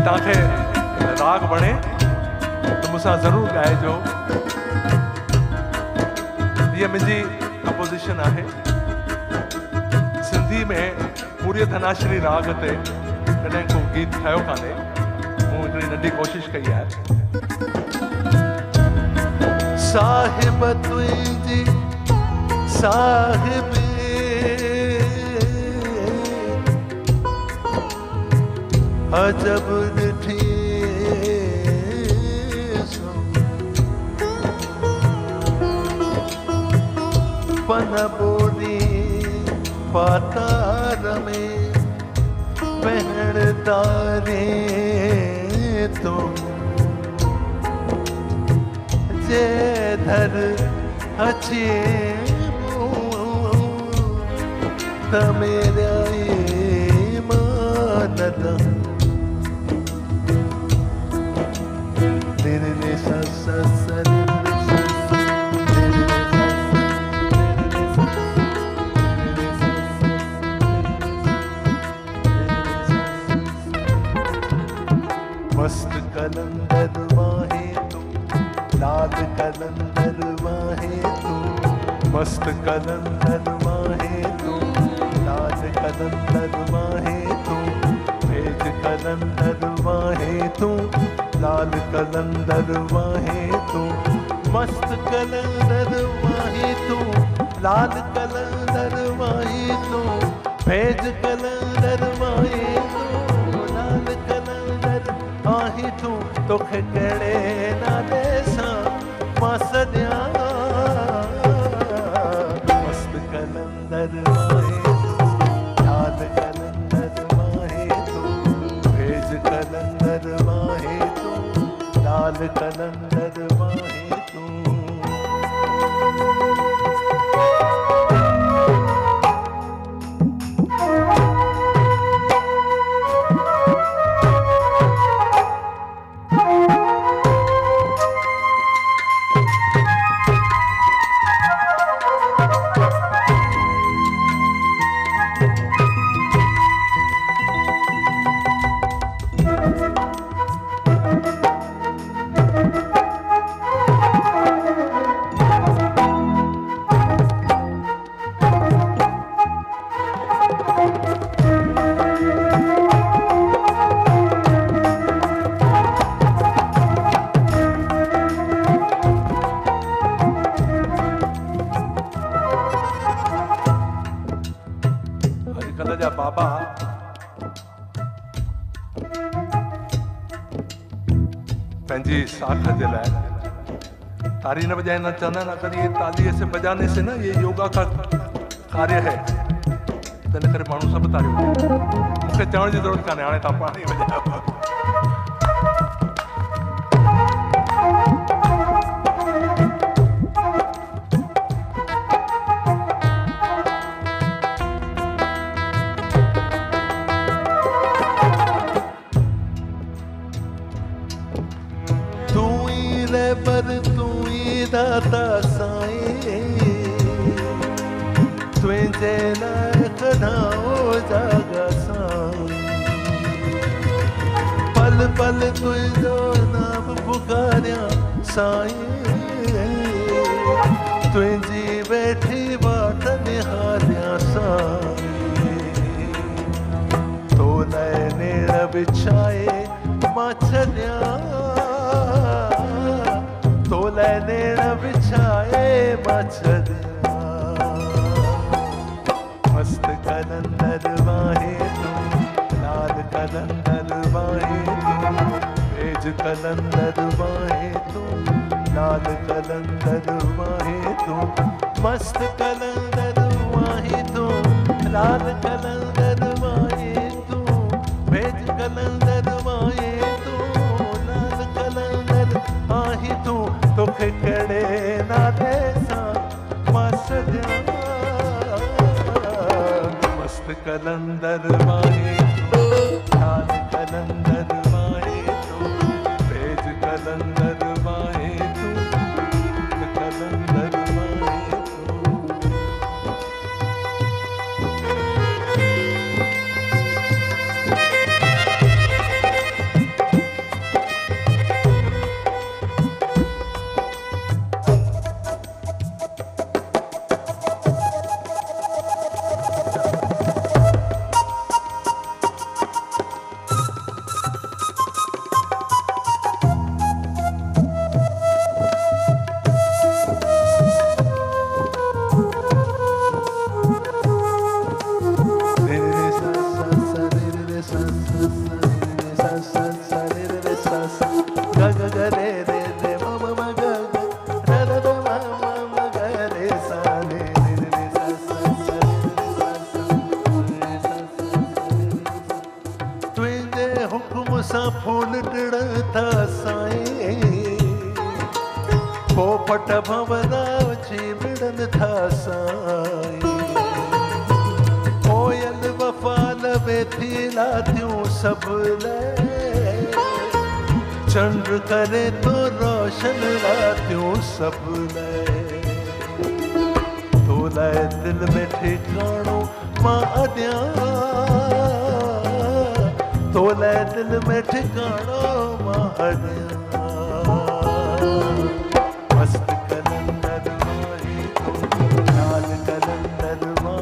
तव्हांखे राग वणे त मूंसां ज़रूरु ॻाइजो। हीअ मुंहिंजी कंपोज़िशन आहे। सिंधी में पूरी धनाश्री राग ते कॾहिं को गीत ठाहियो कान्हे। मूं हिकिड़ी नंढी कोशिशि कई आहे। साहिब तुंहिंजी साहिब अजब ॾिठी पन बोली पातार में पहणदारे तुम जे धर अचे त मेरा ईमानत मस्त कलंदर वाहे तू लाल कलंदर वाहे तू मस्त कलंदर वाहे तू लाल कलंदर वाहे तू भेज कलंदर वाहे तू लाल कलंदर वाहे तू मस्त कलंदर वाहे तू लाल कलंदर वाहे तू भेज कलंदर वाहे तू लाल कलंदर वाहे तू तोखे कहिड़े नाले सां मां सॾियां मस्त कलंदर वाहे तू लाल कलंदर वाहे तू भेज कलंदर वाहे तू लाल कलंदर वाहे तू। बाबा पंहिंजी साख जे लाइ ताली न बजाना चाहना ना करिए ताली से बजाने से ना ये योगा का कार्य है तने करे माण्हू सभु तालियूं मूंखे चवण जी ज़रूरत कान्हे हाणे तव्हां पाण ई बजायो। पर तू ही दाता साईं तुझे लाइ कढाओ जागा साईं पल पल तुझो नाम पुकारिया साईं तुझी वेठी बाट निहारिया साईं तो लाइ नेड़ बिछाए मां छॾियां तो नेड़ बिछाए मछरिया मस्त कलंदर वाहे तू लाल कलंदर वाहे तू भेज कलंदर वाहे तू लाल कलंदर वाहे तू मस्त कलंदर वाहे तू लाल कलंदर वाहे तू भेज कलंदर वाहे तू लाल कलंदर वाहे तू तोखे कहिड़े नाले सां मां सॾियां मस्त कलंदर वाहे तू लाल कलंदर वाहे तू भेज कलंदर वाहे तू कलंदर वाहे तू सा फूल टिड़न था साईं, पोपट भंवराव जी मिड़न था साईं। कोयल वफाल वेठी लाथियूं सब ले, चंद्र करे तो रोशन रातियों सब ले। तो लाए दिल में ठिकाणो मां अॾियां, तो लाए दिल में ठिकाणो मां अॾियां। मस्त कलंदर माही तो लाल कलंदर माही